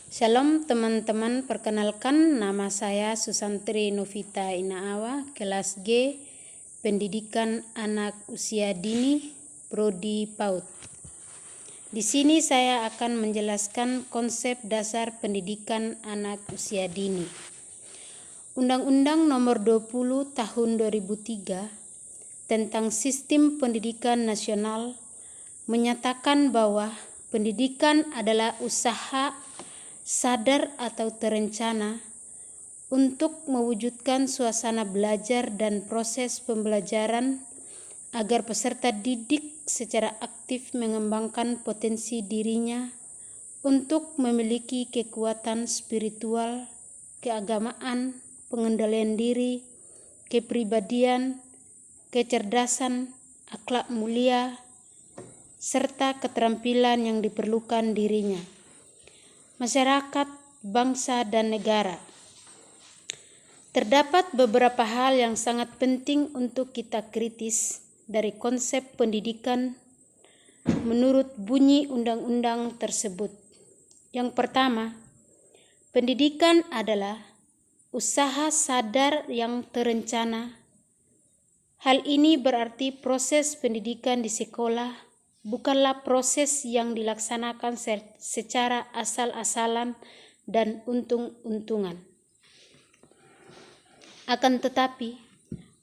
Shalom teman-teman, perkenalkan nama saya Susantri Novita Inaawa, kelas G, Pendidikan Anak Usia Dini, Prodi PAUD. Di sini saya akan menjelaskan konsep dasar pendidikan anak usia dini. Undang-Undang Nomor 20 Tahun 2003 tentang Sistem Pendidikan Nasional menyatakan bahwa pendidikan adalah usaha sadar atau terencana untuk mewujudkan suasana belajar dan proses pembelajaran agar peserta didik secara aktif mengembangkan potensi dirinya untuk memiliki kekuatan spiritual, keagamaan, pengendalian diri, kepribadian, kecerdasan, akhlak mulia, serta keterampilan yang diperlukan dirinya, masyarakat, bangsa, dan negara. Terdapat beberapa hal yang sangat penting untuk kita kritis dari konsep pendidikan menurut bunyi undang-undang tersebut. Yang pertama, pendidikan adalah usaha sadar yang terencana. Hal ini berarti proses pendidikan di sekolah bukanlah proses yang dilaksanakan secara asal-asalan dan untung-untungan. Akan tetapi,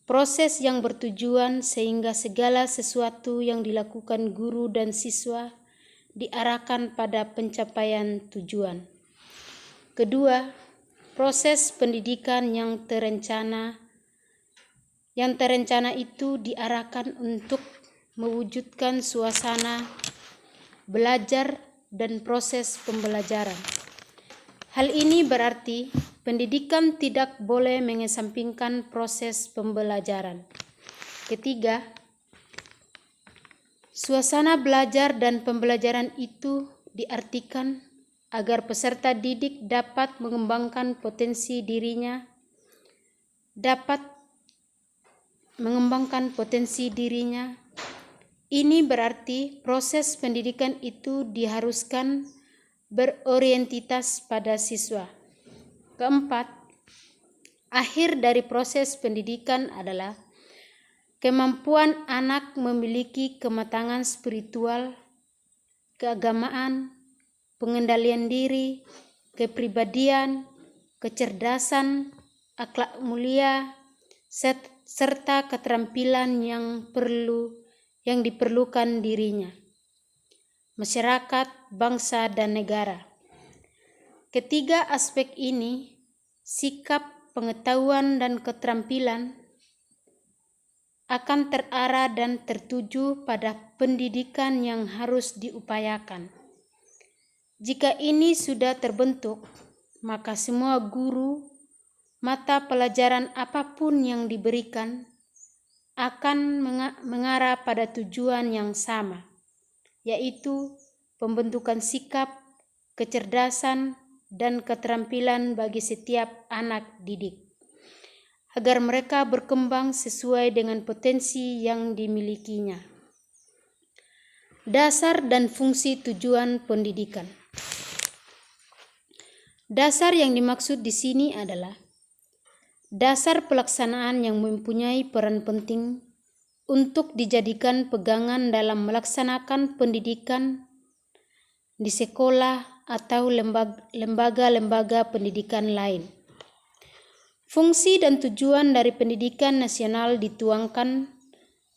proses yang bertujuan sehingga segala sesuatu yang dilakukan guru dan siswa diarahkan pada pencapaian tujuan. Kedua, proses pendidikan yang terencana itu diarahkan untuk mewujudkan suasana belajar dan proses pembelajaran. Hal ini berarti pendidikan tidak boleh mengesampingkan proses pembelajaran. Ketiga, suasana belajar dan pembelajaran itu diartikan agar peserta didik dapat mengembangkan potensi dirinya, Ini berarti proses pendidikan itu diharuskan berorientitas pada siswa. Keempat, akhir dari proses pendidikan adalah kemampuan anak memiliki kematangan spiritual, keagamaan, pengendalian diri, kepribadian, kecerdasan, akhlak mulia, serta keterampilan yang diperlukan dirinya, masyarakat, bangsa, dan negara. Ketiga aspek ini, sikap, pengetahuan, dan keterampilan, akan terarah dan tertuju pada pendidikan yang harus diupayakan. Jika ini sudah terbentuk, maka semua guru, mata pelajaran apapun yang diberikan akan mengarah pada tujuan yang sama, yaitu pembentukan sikap, kecerdasan, dan keterampilan bagi setiap anak didik, agar mereka berkembang sesuai dengan potensi yang dimilikinya. Dasar dan fungsi tujuan pendidikan. Dasar yang dimaksud di sini adalah dasar pelaksanaan yang mempunyai peran penting untuk dijadikan pegangan dalam melaksanakan pendidikan di sekolah atau lembaga-lembaga pendidikan lain. Fungsi dan tujuan dari pendidikan nasional dituangkan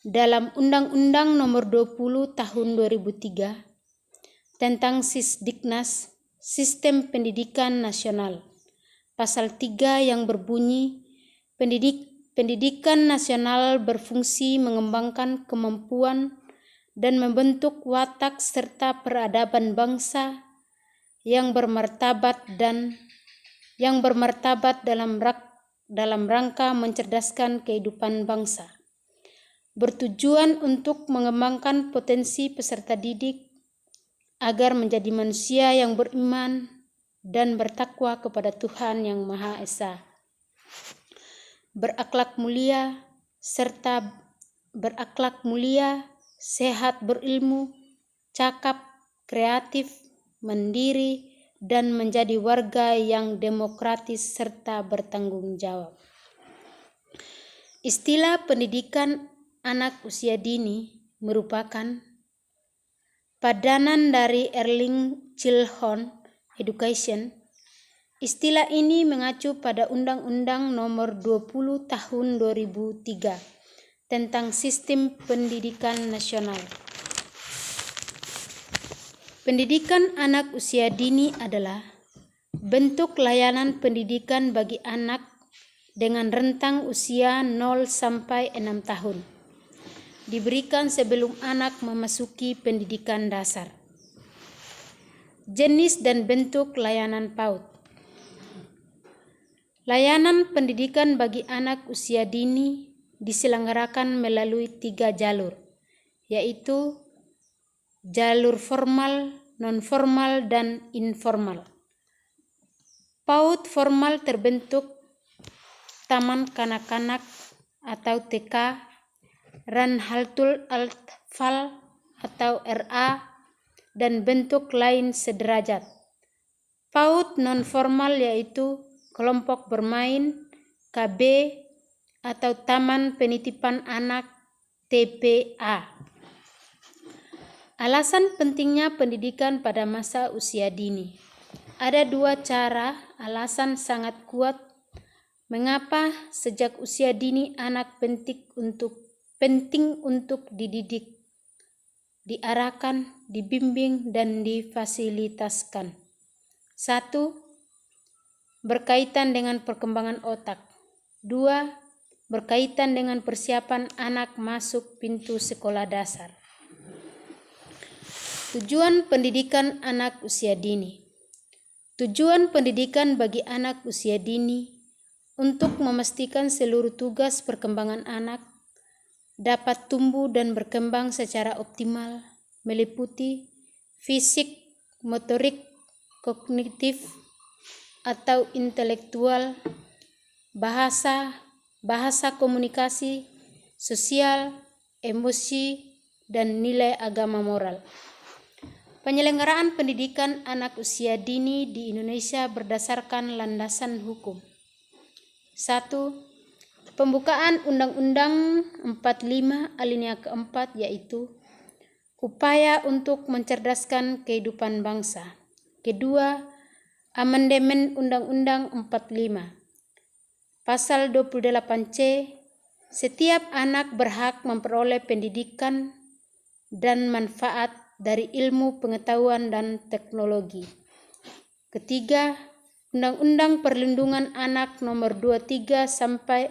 dalam Undang-Undang Nomor 20 Tahun 2003 tentang Sisdiknas, Sistem Pendidikan Nasional. Pasal 3 yang berbunyi, pendidikan nasional berfungsi mengembangkan kemampuan dan membentuk watak serta peradaban bangsa yang bermartabat dalam rangka mencerdaskan kehidupan bangsa. Bertujuan untuk mengembangkan potensi peserta didik agar menjadi manusia yang beriman dan bertakwa kepada Tuhan Yang Maha Esa, berakhlak mulia, sehat berilmu, cakap, kreatif, mandiri, dan menjadi warga yang demokratis serta bertanggung jawab. Istilah pendidikan anak usia dini merupakan padanan dari Early Childhood Education. Istilah ini mengacu pada Undang-Undang Nomor 20 Tahun 2003 tentang Sistem Pendidikan Nasional. Pendidikan anak usia dini adalah bentuk layanan pendidikan bagi anak dengan rentang usia 0 sampai 6 tahun. Diberikan sebelum anak memasuki pendidikan dasar. Jenis dan bentuk layanan PAUD. Layanan pendidikan bagi anak usia dini diselenggarakan melalui 3 jalur, yaitu jalur formal, non-formal, dan informal. PAUD formal terbentuk Taman Kanak-kanak atau TK, Ranhaltul Atfal atau RA, dan bentuk lain sederajat. PAUD non-formal yaitu kelompok bermain, KB, atau Taman Penitipan Anak, TPA. Alasan pentingnya pendidikan pada masa usia dini. Ada 2 cara alasan sangat kuat mengapa sejak usia dini anak penting untuk dididik, diarahkan, dibimbing, dan difasilitaskan. 1. Berkaitan dengan perkembangan otak. 2. Berkaitan dengan persiapan anak masuk pintu sekolah dasar. Tujuan pendidikan anak usia dini. Tujuan pendidikan bagi anak usia dini untuk memastikan seluruh tugas perkembangan anak dapat tumbuh dan berkembang secara optimal, meliputi fisik, motorik, kognitif atau intelektual, bahasa komunikasi, sosial, emosi, dan nilai agama moral. Penyelenggaraan pendidikan anak usia dini di Indonesia berdasarkan landasan hukum. 1. Pembukaan Undang-Undang 45 alinea keempat yaitu upaya untuk mencerdaskan kehidupan bangsa. Kedua, amandemen Undang-Undang 45. Pasal 28C, setiap anak berhak memperoleh pendidikan dan manfaat dari ilmu pengetahuan dan teknologi. Ketiga, Undang-Undang Perlindungan Anak Nomor 23 sampai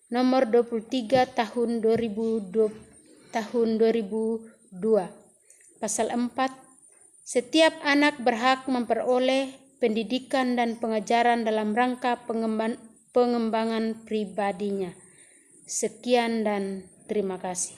Nomor 23 Tahun 2002. Pasal 4. Setiap anak berhak memperoleh pendidikan dan pengajaran dalam rangka pengembangan pribadinya. Sekian dan terima kasih.